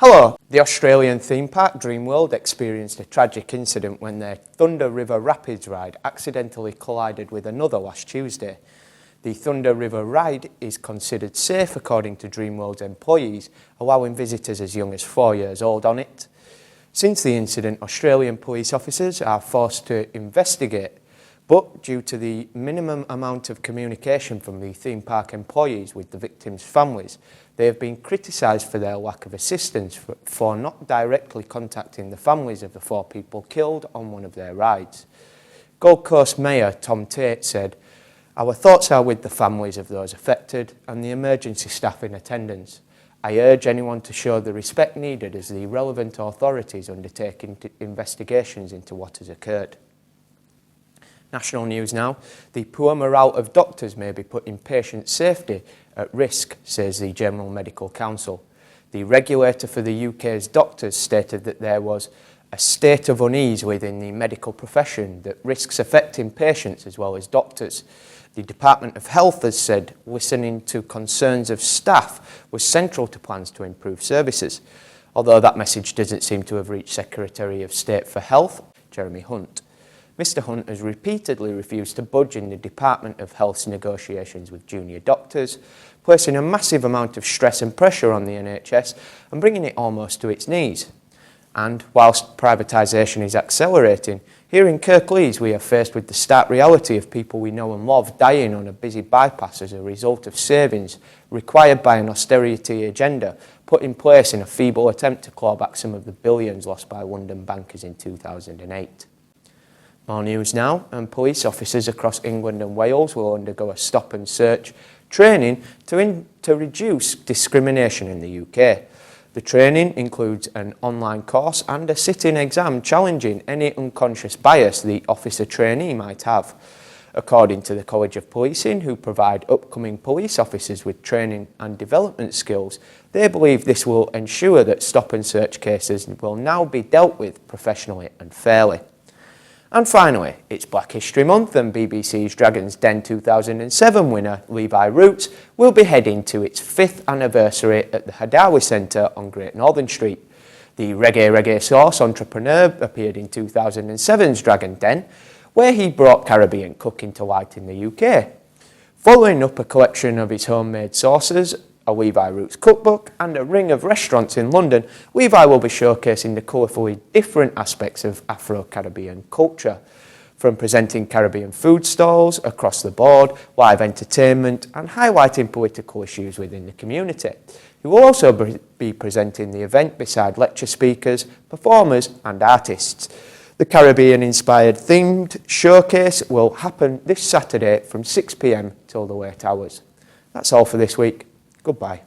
Hello! The Australian theme park Dreamworld experienced a tragic incident when their Thunder River Rapids ride accidentally collided with another last Tuesday. The Thunder River ride is considered safe according to Dreamworld's employees, allowing visitors as young as 4 years old on it. Since the incident, Australian police officers are forced to investigate, but due to the minimum amount of communication from the theme park employees with the victims' families, they have been criticised for their lack of assistance for not directly contacting the families of the 4 people killed on one of their rides. Gold Coast Mayor Tom Tate said, "Our thoughts are with the families of those affected and the emergency staff in attendance. I urge anyone to show the respect needed as the relevant authorities undertake investigations into what has occurred." National news now. The poor morale of doctors may be putting patient safety at risk, says the General Medical Council. The regulator for the UK's doctors stated that there was a state of unease within the medical profession that risks affecting patients as well as doctors. The Department of Health has said listening to concerns of staff was central to plans to improve services, although that message doesn't seem to have reached Secretary of State for Health, Jeremy Hunt. Mr Hunt has repeatedly refused to budge in the Department of Health's negotiations with junior doctors, placing a massive amount of stress and pressure on the NHS and bringing it almost to its knees. And whilst privatisation is accelerating, here in Kirklees we are faced with the stark reality of people we know and love dying on a busy bypass as a result of savings required by an austerity agenda put in place in a feeble attempt to claw back some of the billions lost by London bankers in 2008. More news now, and police officers across England and Wales will undergo a stop and search training to reduce discrimination in the UK. The training includes an online course and a sit-in exam challenging any unconscious bias the officer trainee might have. According to the College of Policing, who provide upcoming police officers with training and development skills, they believe this will ensure that stop and search cases will now be dealt with professionally and fairly. And finally, it's Black History Month and BBC's Dragon's Den 2007 winner, Levi Roots, will be heading to its 5th anniversary at the Hadawi Centre on Great Northern Street. The reggae sauce entrepreneur appeared in 2007's Dragon Den, where he brought Caribbean cooking to light in the UK. Following up a collection of his homemade sauces, a Levi Roots cookbook and a ring of restaurants in London, Levi will be showcasing the colourfully different aspects of Afro-Caribbean culture, from presenting Caribbean food stalls across the board, live entertainment and highlighting political issues within the community. He will also be presenting the event beside lecture speakers, performers and artists. The Caribbean-inspired themed showcase will happen this Saturday from 6 p.m till the late hours. That's all for this week. Goodbye.